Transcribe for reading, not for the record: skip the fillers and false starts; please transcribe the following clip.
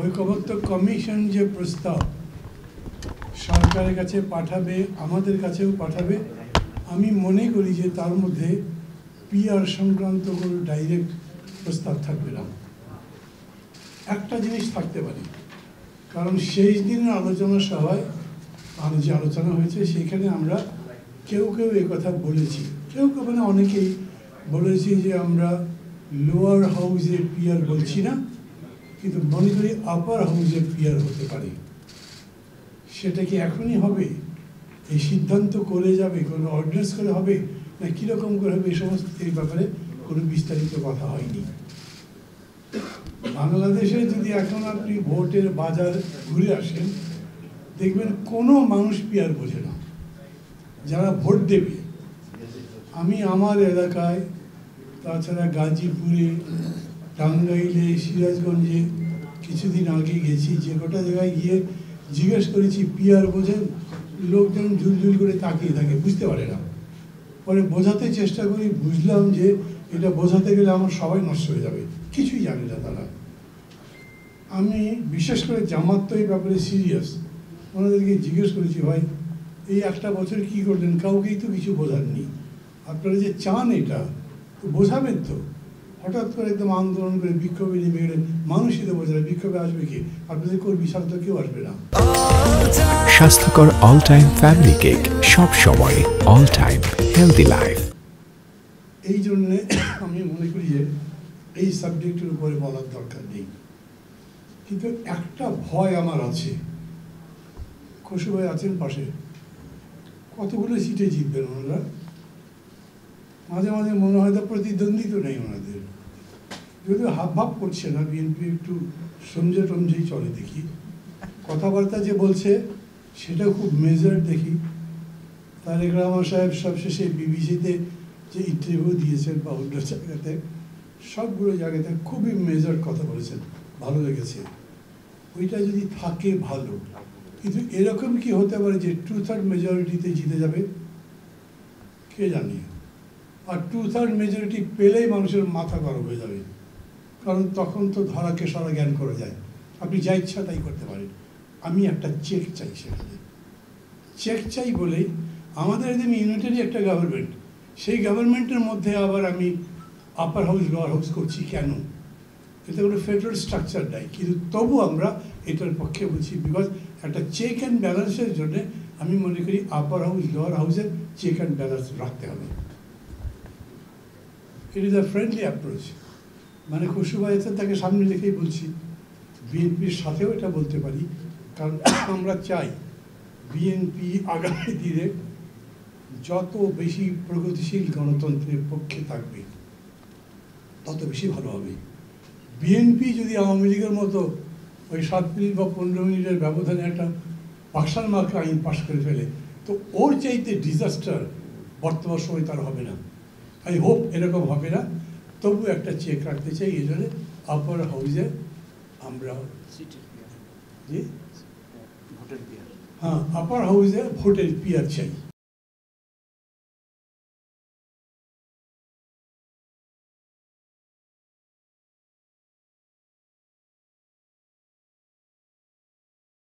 ঐকমত্য কমিশন যে প্রস্তাব সরকারের কাছে পাঠাবে, আমাদের কাছেও পাঠাবে, আমি মনে করি যে তার মধ্যে পিআর সংক্রান্ত কোনো ডাইরেক্ট প্রস্তাব থাকবে না। একটা জিনিস থাকতে পারে, কারণ শেষ দিনের আলোচনা সভায় যে আলোচনা হয়েছে সেখানে আমরা কেউ কেউ কথা বলেছি, কেউ কেউ মানে অনেকেই বলেছি যে আমরা লোয়ার হাউসের পিআর বলছি না, কিন্তু মনে করি আপার হাউসের পিআর হতে পারে। সেটা কি এখনই হবে? এই সিদ্ধান্ত করে যাবে, কোনো অর্ডিন্যান্স করে হবে না কীরকম করে হবে, এই সমস্ত এই ব্যাপারে কোনো বিস্তারিত কথা হয়নি। বাংলাদেশে যদি এখন আপনি ভোটের বাজার ঘুরে আসেন, দেখবেন কোনো মানুষ পিআর বোঝে না যারা ভোট দেবে। আমি আমার এলাকায়, তাছাড়া গাজীপুরে, টাঙ্গাইলে, সিরাজগঞ্জে কিছুদিন আগে গেছি, যে গোটা জায়গায় গিয়ে জিজ্ঞেস করেছি পিআর বোঝেন, লোকজন ঝুলঝুল করে তাকিয়ে থাকে, বুঝতে পারে না। পরে বোঝাতে চেষ্টা করি, বুঝলাম যে এটা বোঝাতে গেলে আমার সবাই নষ্ট হয়ে যাবে, কিছুই জানে না তারা। আমি বিশেষ করে জামাত তো এই ব্যাপারে সিরিয়াস, ওনাদেরকে জিজ্ঞেস করেছি, ভাই এই একটা বছর কি করলেন, কাউকেই তো কিছু বোঝাননি, আপনারা যে চান এটা তো বোঝাবেন তো। হঠাৎ করে একদম আন্দোলন করে বিক্ষোভে নেমে গেলেন, মানুষই তো বোঝাবে, বিক্ষোভে আসবে কি? আপনাদের কর্মী ছাড়া তো কেউ আসবে না। স্বাস্থ্যকর অল টাইম ফ্যামিলি কেক, সব সময় অল টাইম হেলদি লাইফ। এই জন্যে আমি মনে করি যে এই সাবজেক্টের উপরে বলার দরকার নেই, কিন্তু একটা ভয় আমার আছে। খসু ভাই আছেন পাশে, কতগুলো সিটে জিতবেন ওনারা? মাঝে মাঝে মনে হয় প্রতিদ্বন্দ্বী তো নেই ওনাদের, যদিও হাব ভাব করছে না, বিএনপি একটু সমঝে টমঝেই চলে দেখি, কথাবার্তা যে বলছে সেটাও খুব মেজার দেখি। তারেক রহমান সাহেব সবশেষে বিবিসিতে যে ইন্টারভিউ দিয়েছেন বা অন্য জায়গাতে, সবগুলো জায়গাতে খুবই মেজার কথা বলেছেন, ভালো লেগেছে। ওইটা যদি থাকে ভালো, কিন্তু এরকম কি হতে পারে যে 2/3 মেজরিটিতে জিতে যাবে? কে জানে। আর 2/3 মেজরিটি পেলেই মানুষের মাথা গরম হয়ে যাবে, কারণ তখন তো ধরাকে সরা জ্ঞান করা যায়, আপনি যা ইচ্ছা তাই করতে পারেন। আমি একটা চেক চাই, সেখানে চেক চাই বলেই আমাদের একদম ইউনিটারি একটা গভর্নমেন্ট, সেই গভর্নমেন্টের মধ্যে আবার আমি আপার হাউস লোয়ার হাউস করছি কেন? এতে কোনো ফেডারেল স্ট্রাকচার নাই, কিন্তু তবু আমরা এটার পক্ষে বলছি, বিকজ একটা চেক অ্যান্ড ব্যালেন্সের জন্য আমি মনে করি আপার হাউস লোয়ার হাউসের চেক অ্যান্ড ব্যালেন্স রাখতে হবে। It is a friendly approach. মানে খসু ভাই আছেন, তাকে সামনে রেখেই বলছি, বিএনপির সাথেও এটা বলতে পারি, কারণ আমরা চাই বিএনপি আগামী দিনে যত বেশি প্রগতিশীল গণতন্ত্রের পক্ষে থাকবে তত বেশি ভালো হবে। বিএনপি যদি আওয়ামী লীগের মতো ওই 7 মিনিট বা 15 মিনিটের ব্যবধানে একটা পাশাল মার্কা আইন পাশ করে ফেলে, তো ওর চাইতে ডিজাস্টার বর্তমান সময় তার হবে না। আই হোপ এরকম হবে না, তবু একটা চেক রাখতে চাই। এই জন্য আপার হাউসে আমরা জি, হ্যাঁ, আপার হাউসে ভোটের পিআর চাই।